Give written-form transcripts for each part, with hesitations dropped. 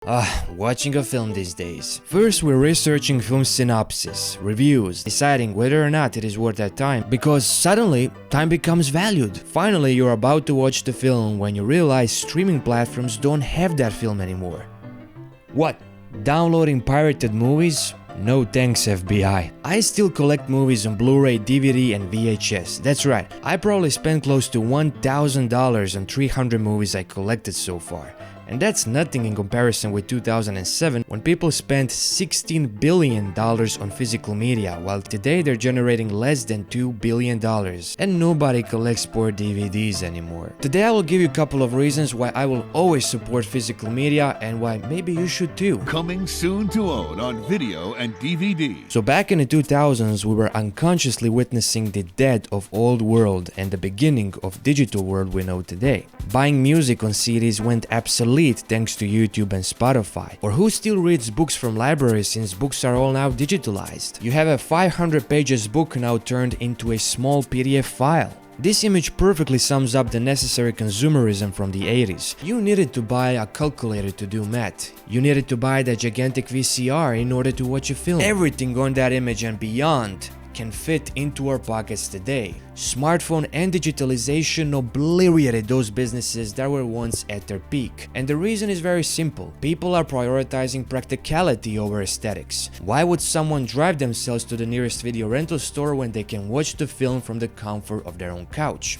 Watching a film these days. First, we're researching film synopsis, reviews, deciding whether or not it is worth our time, because suddenly, time becomes valued. Finally, you're about to watch the film when you realize streaming platforms don't have that film anymore. What? Downloading pirated movies? No thanks, FBI. I still collect movies on Blu-ray, DVD and VHS. That's right, I probably spent close to $1,000 on 300 movies I collected so far. And that's nothing in comparison with 2007, when people spent $16 billion on physical media, while today they're generating less than $2 billion. And nobody collects poor DVDs anymore. Today I will give you a couple of reasons why I will always support physical media and why maybe you should too. Coming soon to own on video and DVD. So back in the 2000s, we were unconsciously witnessing the death of old world and the beginning of digital world we know today. Buying music on CDs went obsolete thanks to YouTube and Spotify. Or who still reads books from libraries since books are all now digitalized? You have a 500 pages book now turned into a small PDF file. This image perfectly sums up the necessary consumerism from the 80s. You needed to buy a calculator to do math. You needed to buy that gigantic VCR in order to watch a film. Everything on that image and beyond can fit into our pockets today. Smartphone and digitalization obliterated those businesses that were once at their peak. And the reason is very simple. People are prioritizing practicality over aesthetics. Why would someone drive themselves to the nearest video rental store when they can watch the film from the comfort of their own couch?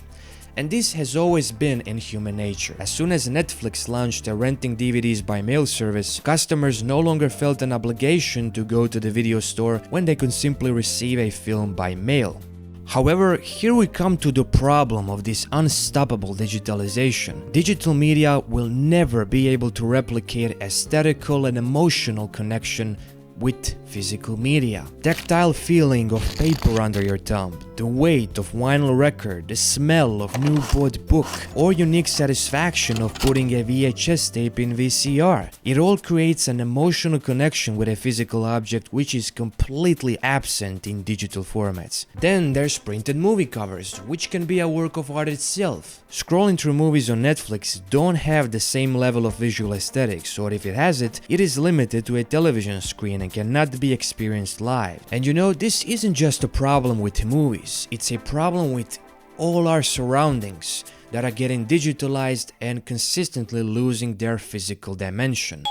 And this has always been in human nature. As soon as Netflix launched a renting DVDs by mail service, customers no longer felt an obligation to go to the video store when they could simply receive a film by mail. However, here we come to the problem of this unstoppable digitalization. Digital media will never be able to replicate aesthetical and emotional connection with physical media. Tactile feeling of paper under your thumb, the weight of vinyl record, the smell of new bought book, or unique satisfaction of putting a VHS tape in VCR. It all creates an emotional connection with a physical object which is completely absent in digital formats. Then there's printed movie covers, which can be a work of art itself. Scrolling through movies on Netflix don't have the same level of visual aesthetics, or if it has it, it is limited to a television screen and cannot be experienced live. And you know, this isn't just a problem with movies, it's a problem with all our surroundings that are getting digitalized and consistently losing their physical dimension.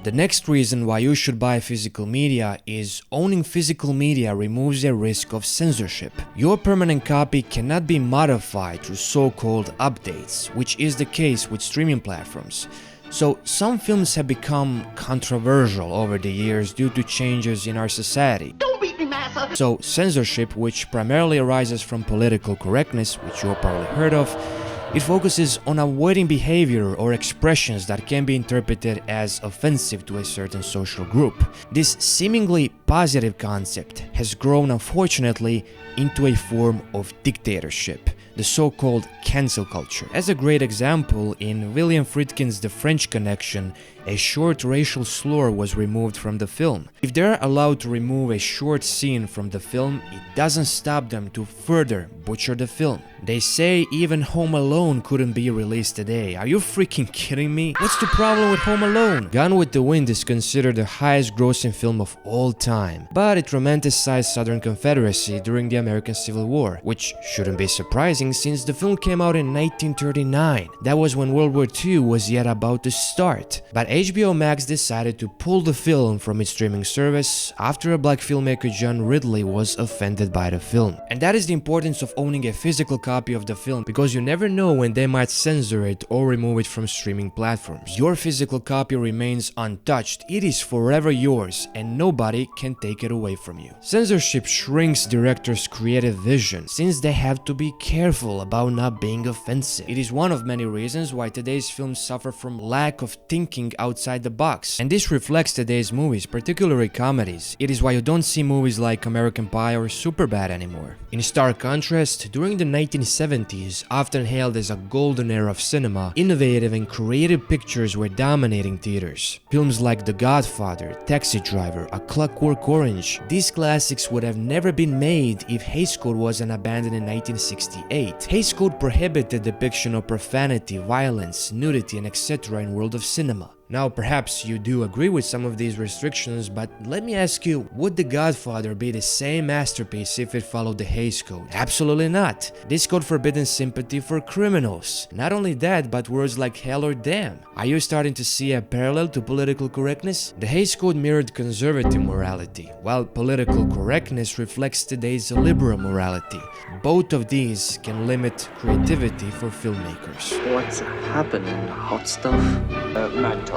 The next reason why you should buy physical media is owning physical media removes a risk of censorship. Your permanent copy cannot be modified through so-called updates, which is the case with streaming platforms. So some films have become controversial over the years due to changes in our society. Don't beat me, massa! So censorship, which primarily arises from political correctness, which you've probably heard of, it focuses on avoiding behavior or expressions that can be interpreted as offensive to a certain social group. This seemingly positive concept has grown, unfortunately, into a form of dictatorship, the so-called cancel culture. As a great example, in William Friedkin's The French Connection, a short racial slur was removed from the film. If they're allowed to remove a short scene from the film, it doesn't stop them to further butcher the film. They say even Home Alone couldn't be released today. Are you freaking kidding me? What's the problem with Home Alone? Gone with the Wind is considered the highest grossing film of all time, but it romanticized Southern Confederacy during the American Civil War, which shouldn't be surprising since the film came out in 1939. That was when World War II was yet about to start. But HBO Max decided to pull the film from its streaming service after a black filmmaker John Ridley was offended by the film. And that is the importance of owning a physical copy of the film, because you never know when they might censor it or remove it from streaming platforms. Your physical copy remains untouched, it is forever yours and nobody can take it away from you. Censorship shrinks directors' creative vision since they have to be careful about not being offensive. It is one of many reasons why today's films suffer from lack of thinking outside the box. And this reflects today's movies, particularly comedies. It is why you don't see movies like American Pie or Superbad anymore. In stark contrast, during the 1970s, often hailed as a golden era of cinema, innovative and creative pictures were dominating theaters. Films like The Godfather, Taxi Driver, A Clockwork Orange, these classics would have never been made if Hays Code wasn't abandoned in 1968. Hays Code prohibited depiction of profanity, violence, nudity, and etc. in world of cinema. Now, perhaps you do agree with some of these restrictions, but let me ask you, would The Godfather be the same masterpiece if it followed the Hays Code? Absolutely not. This code forbidden sympathy for criminals. Not only that, but words like hell or damn. Are you starting to see a parallel to political correctness? The Hays Code mirrored conservative morality, while political correctness reflects today's liberal morality. Both of these can limit creativity for filmmakers. What's happening, hot stuff? Mad talk.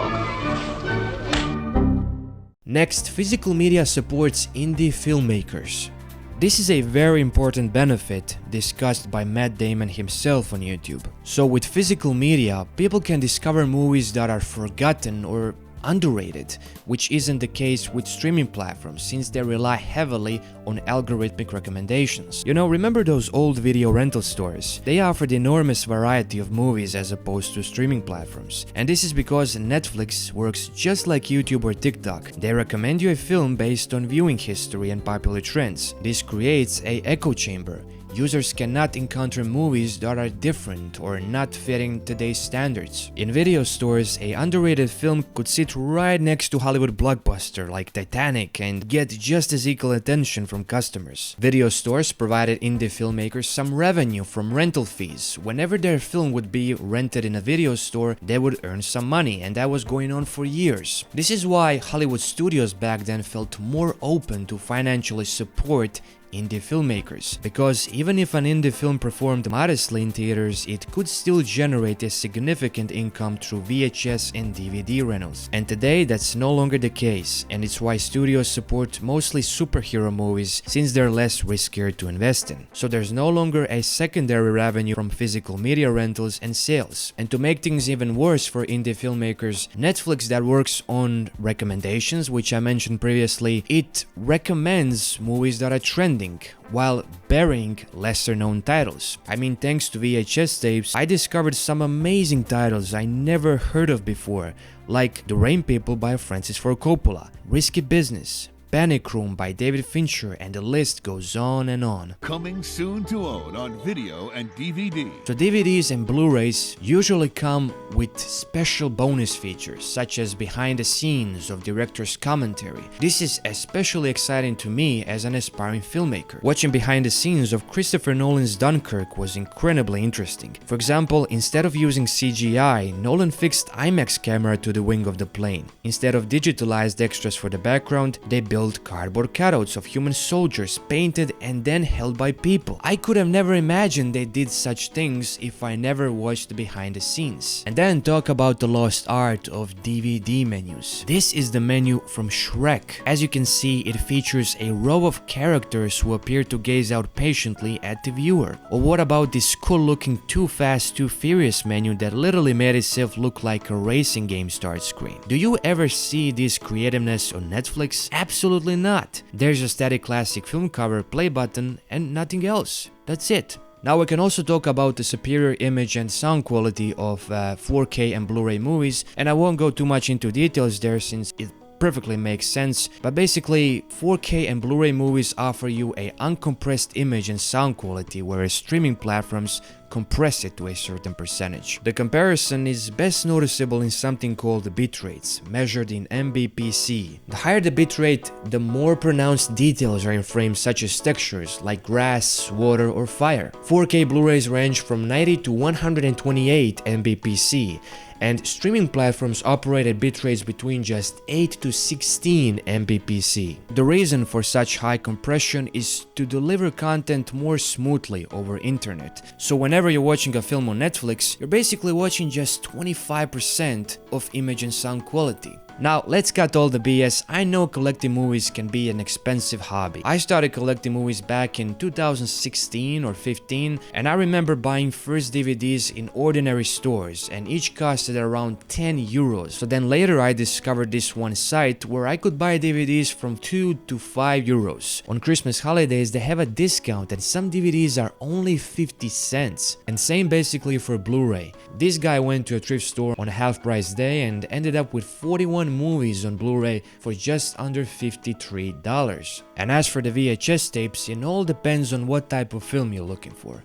Next, physical media supports indie filmmakers. This is a very important benefit discussed by Matt Damon himself on YouTube. So with physical media, people can discover movies that are forgotten or underrated, which isn't the case with streaming platforms since they rely heavily on algorithmic recommendations. You know, remember those old video rental stores? They offered enormous variety of movies as opposed to streaming platforms. And this is because Netflix works just like YouTube or TikTok. They recommend you a film based on viewing history and popular trends. This creates an echo chamber. Users cannot encounter movies that are different or not fitting today's standards. In video stores, an underrated film could sit right next to Hollywood blockbuster like Titanic and get just as equal attention from customers. Video stores provided indie filmmakers some revenue from rental fees. Whenever their film would be rented in a video store, they would earn some money, and that was going on for years. This is why Hollywood studios back then felt more open to financially support indie filmmakers, because even if an indie film performed modestly in theaters, it could still generate a significant income through VHS and DVD rentals. And today that's no longer the case, and it's why studios support mostly superhero movies since they're less riskier to invest in. So there's no longer a secondary revenue from physical media rentals and sales. And to make things even worse for indie filmmakers, Netflix, that works on recommendations, which I mentioned previously, it recommends movies that are trending while burying lesser known titles. I mean, thanks to VHS tapes, I discovered some amazing titles I never heard of before, like The Rain People by Francis Ford Coppola, Risky Business, Panic Room by David Fincher, and the list goes on and on. Coming soon to own on video and DVD. So DVDs and Blu-rays usually come with special bonus features, such as behind the scenes of director's commentary. This is especially exciting to me as an aspiring filmmaker. Watching behind the scenes of Christopher Nolan's Dunkirk was incredibly interesting. For example, instead of using CGI, Nolan fixed IMAX camera to the wing of the plane. Instead of digitalized extras for the background, they built cardboard cutouts of human soldiers painted and then held by people. I could have never imagined they did such things if I never watched behind the scenes. And then talk about the lost art of DVD menus. This is the menu from Shrek. As you can see, it features a row of characters who appear to gaze out patiently at the viewer. Or what about this cool looking Too Fast, Too Furious menu that literally made itself look like a racing game start screen? Do you ever see this creativeness on Netflix? Absolutely not. There's a static classic film cover, play button, and nothing else. That's it. Now we can also talk about the superior image and sound quality of 4K and Blu-ray movies, and I won't go too much into details there since it perfectly makes sense, but basically 4K and Blu-ray movies offer you a uncompressed image and sound quality, whereas streaming platforms compress it to a certain percentage. The comparison is best noticeable in something called the bit rates, measured in mbpc. The higher the bit rate, the more pronounced details are in frames such as textures like grass, water, or fire. 4K Blu-rays range from 90 to 128 mbpc, and streaming platforms operate at bitrates between just 8 to 16 mbpc. The reason for such high compression is to deliver content more smoothly over internet. So whenever you're watching a film on Netflix, you're basically watching just 25% of image and sound quality. Now, let's cut all the BS. I know collecting movies can be an expensive hobby. I started collecting movies back in 2016 or 15, and I remember buying first DVDs in ordinary stores, and each costed around 10 euros. So then later I discovered this one site where I could buy DVDs from 2 to 5 euros. On Christmas holidays they have a discount and some DVDs are only 50 cents. And same basically for Blu-ray. This guy went to a thrift store on a half price day and ended up with 41 movies on Blu-ray for just under $53. And as for the VHS tapes, it all depends on what type of film you're looking for.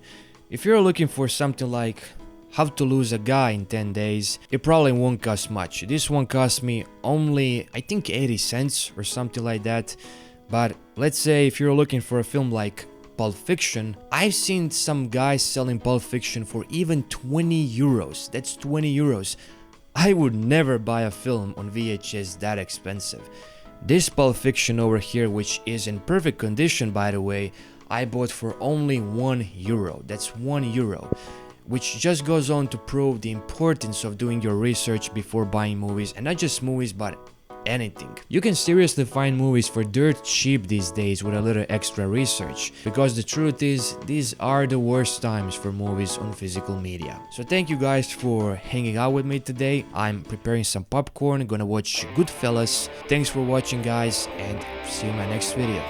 If you're looking for something like How to Lose a Guy in 10 Days, it probably won't cost much. This one cost me only, I think, 80 cents or something like that. But let's say if you're looking for a film like Pulp Fiction, I've seen some guys selling Pulp Fiction for even 20 euros. That's 20 euros. I would never buy a film on VHS that expensive. This Pulp Fiction over here, which is in perfect condition by the way, I bought for only 1 euro. That's 1 euro. Which just goes on to prove the importance of doing your research before buying movies, and not just movies but anything. You can seriously find movies for dirt cheap these days with a little extra research, because the truth is, these are the worst times for movies on physical media. So thank you guys for hanging out with me today. I'm preparing some popcorn, gonna watch Goodfellas. Thanks for watching guys, and see you in my next video.